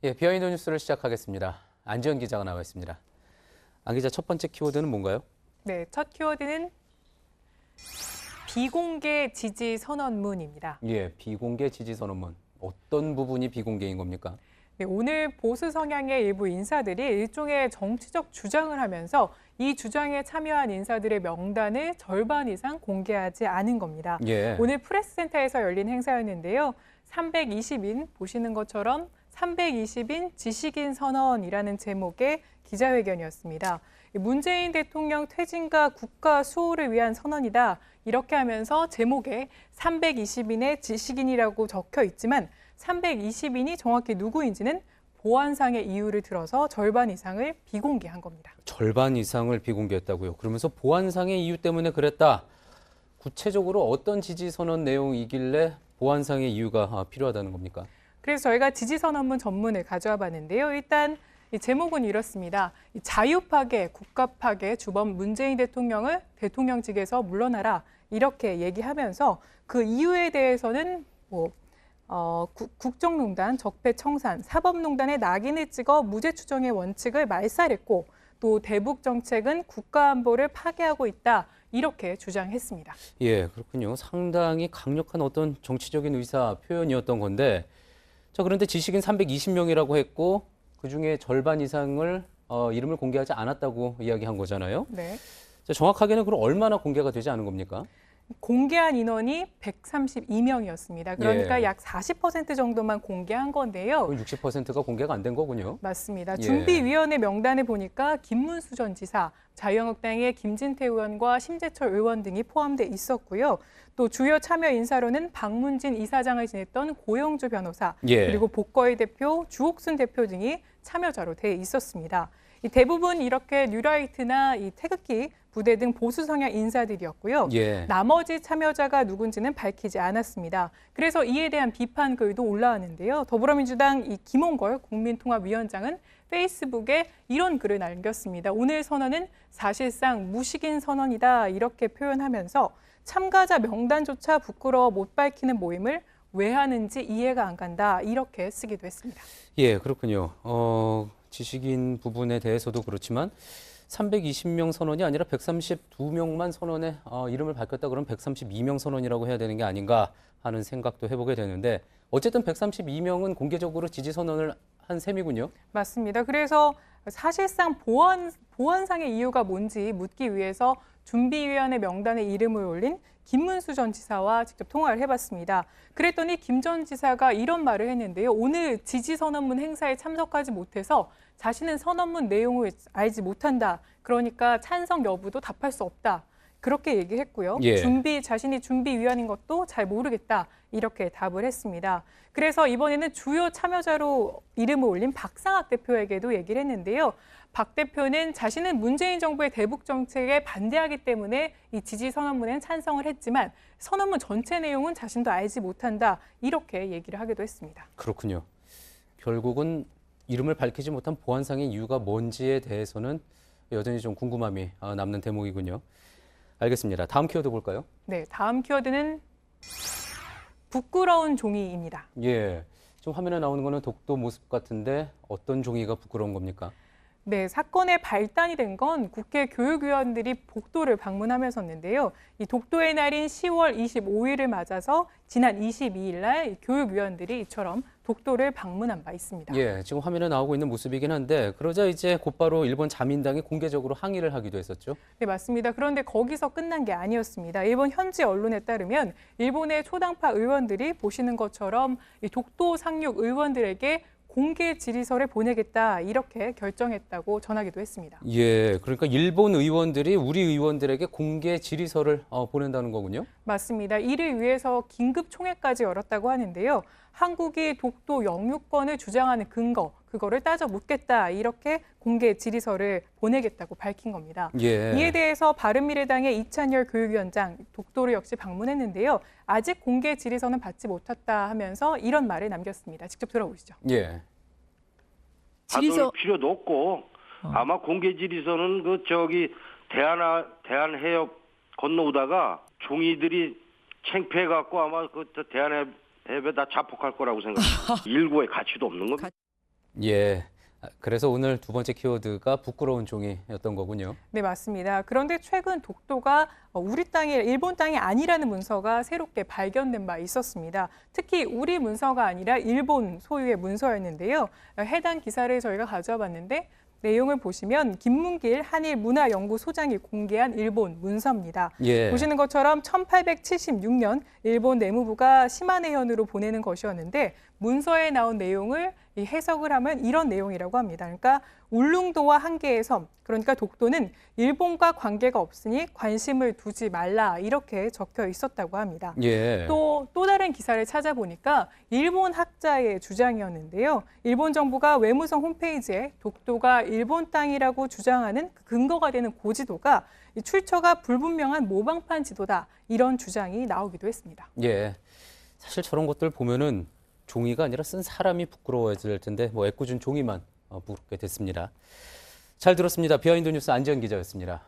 예, 비하인드 뉴스를 시작하겠습니다. 안지연 기자가 나와 있습니다. 안 기자, 첫 번째 키워드는 뭔가요? 네, 첫 키워드는 비공개 지지 선언문입니다. 예, 비공개 지지 선언문. 어떤 부분이 비공개인 겁니까? 네, 오늘 보수 성향의 일부 인사들이 일종의 정치적 주장을 하면서 이 주장에 참여한 인사들의 명단을 절반 이상 공개하지 않은 겁니다. 예. 오늘 프레스센터에서 열린 행사였는데요. 320인 보시는 것처럼 320인 지식인 선언이라는 제목의 기자회견이었습니다. 문재인 대통령 퇴진과 국가 수호를 위한 선언이다. 이렇게 하면서 제목에 320인의 지식인이라고 적혀 있지만 320인이 정확히 누구인지는 보안상의 이유를 들어서 절반 이상을 비공개한 겁니다. 절반 이상을 비공개했다고요? 그러면서 보안상의 이유 때문에 그랬다. 구체적으로 어떤 지지 선언 내용이길래 보안상의 이유가 필요하다는 겁니까? 그래서 저희가 지지선언문 전문을 가져와 봤는데요. 일단 이 제목은 이렇습니다. 자유파괴, 국가파괴 주범 문재인 대통령을 대통령직에서 물러나라 이렇게 얘기하면서 그 이유에 대해서는 국정농단, 적폐청산, 사법농단의 낙인을 찍어 무죄 추정의 원칙을 말살했고 또 대북 정책은 국가안보를 파괴하고 있다. 이렇게 주장했습니다. 예, 그렇군요. 상당히 강력한 어떤 정치적인 의사 표현이었던 건데, 자, 그런데 지식인 320명이라고 했고 그중에 절반 이상을 이름을 공개하지 않았다고 이야기한 거잖아요. 네. 자, 정확하게는 그럼 얼마나 공개가 되지 않은 겁니까? 공개한 인원이 132명이었습니다. 그러니까 예. 약 40% 정도만 공개한 건데요. 60%가 공개가 안 된 거군요. 맞습니다. 예. 준비위원회 명단을 보니까 김문수 전 지사, 자유한국당의 김진태 의원과 심재철 의원 등이 포함돼 있었고요. 또 주요 참여 인사로는 박문진 이사장을 지냈던 고영주 변호사, 예. 그리고 복거의 대표, 주옥순 대표 등이 참여자로 돼 있었습니다. 대부분 이렇게 뉴라이트나 이 태극기 부대 등 보수 성향 인사들이었고요. 예. 나머지 참여자가 누군지는 밝히지 않았습니다. 그래서 이에 대한 비판 글도 올라왔는데요. 더불어민주당 이 김홍걸 국민통합위원장은 페이스북에 이런 글을 남겼습니다. 오늘 선언은 사실상 무식인 선언이다 이렇게 표현하면서 참가자 명단조차 부끄러워 못 밝히는 모임을 왜 하는지 이해가 안 간다 이렇게 쓰기도 했습니다. 예, 그렇군요. 지식인 부분에 대해서도 그렇지만 320명 선언이 아니라 132명만 선언에 이름을 밝혔다 그러면 132명 선언이라고 해야 되는 게 아닌가 하는 생각도 해보게 되는데 어쨌든 132명은 공개적으로 지지 선언을 한 셈이군요. 맞습니다. 그래서 사실상 보안상의 이유가 뭔지 묻기 위해서 준비위원회 명단에 이름을 올린 김문수 전 지사와 직접 통화를 해봤습니다. 그랬더니 김 전 지사가 이런 말을 했는데요. 오늘 지지선언문 행사에 참석하지 못해서 자신은 선언문 내용을 알지 못한다. 그러니까 찬성 여부도 답할 수 없다. 그렇게 얘기했고요. 예. 자신이 준비위원인 것도 잘 모르겠다. 이렇게 답을 했습니다. 그래서 이번에는 주요 참여자로 이름을 올린 박상학 대표에게도 얘기를 했는데요. 박 대표는 자신은 문재인 정부의 대북 정책에 반대하기 때문에 이 지지 선언문엔 찬성을 했지만 선언문 전체 내용은 자신도 알지 못한다. 이렇게 얘기를 하기도 했습니다. 그렇군요. 결국은 이름을 밝히지 못한 보안상의 이유가 뭔지에 대해서는 여전히 좀 궁금함이 남는 대목이군요. 알겠습니다. 다음 키워드 볼까요? 네, 다음 키워드는 부끄러운 종이입니다. 예, 지금 화면에 나오는 거는 독도 모습 같은데 어떤 종이가 부끄러운 겁니까? 네, 사건의 발단이 된 건 국회 교육위원들이 복도를 방문하면서인데요. 이 독도의 날인 10월 25일을 맞아서 지난 22일 날 교육위원들이 이처럼 독도를 방문한 바 있습니다. 예, 지금 화면에 나오고 있는 모습이긴 한데 그러자 이제 곧바로 일본 자민당이 공개적으로 항의를 하기도 했었죠. 네, 맞습니다. 그런데 거기서 끝난 게 아니었습니다. 일본 현지 언론에 따르면 일본의 초당파 의원들이 보시는 것처럼 이 독도 상륙 의원들에게 공개 질의서를 보내겠다 이렇게 결정했다고 전하기도 했습니다. 예, 그러니까 일본 의원들이 우리 의원들에게 공개 질의서를 보낸다는 거군요. 맞습니다. 이를 위해서 긴급 총회까지 열었다고 하는데요. 한국이 독도 영유권을 주장하는 근거, 그거를 따져 묻겠다 이렇게 공개 질의서를 보내겠다고 밝힌 겁니다. 예. 이에 대해서 바른미래당의 이찬열 교육위원장 독도를 역시 방문했는데요. 아직 공개 질의서는 받지 못했다 하면서 이런 말을 남겼습니다. 직접 들어보시죠. 예. 받을 필요도 없고 아마 공개 질의서는 대한해협 건너오다가 종이들이 창피해갖고 아마 대한해협에 다 자폭할 거라고 생각합니다. 일구의 가치도 없는 겁니다. 예. 그래서 오늘 두 번째 키워드가 부끄러운 종이였던 거군요. 네, 맞습니다. 그런데 최근 독도가 우리 땅이 일본 땅이 아니라는 문서가 새롭게 발견된 바 있었습니다. 특히 우리 문서가 아니라 일본 소유의 문서였는데요. 해당 기사를 저희가 가져와 봤는데 내용을 보시면 김문길 한일문화연구소장이 공개한 일본 문서입니다. 예. 보시는 것처럼 1876년 일본 내무부가 시마네현으로 보내는 것이었는데 문서에 나온 내용을 해석을 하면 이런 내용이라고 합니다. 그러니까 울릉도와 한계의 섬, 그러니까 독도는 일본과 관계가 없으니 관심을 두지 말라 이렇게 적혀 있었다고 합니다. 예. 또 다른 기사를 찾아보니까 일본 학자의 주장이었는데요. 일본 정부가 외무성 홈페이지에 독도가 일본 땅이라고 주장하는 그 근거가 되는 고지도가 이 출처가 불분명한 모방판 지도다 이런 주장이 나오기도 했습니다. 예. 사실 저런 것들 보면은 종이가 아니라 쓴 사람이 부끄러워질 텐데 애꿎은 종이만 부끄럽게 됐습니다. 잘 들었습니다. 비하인드 뉴스 안지현 기자였습니다.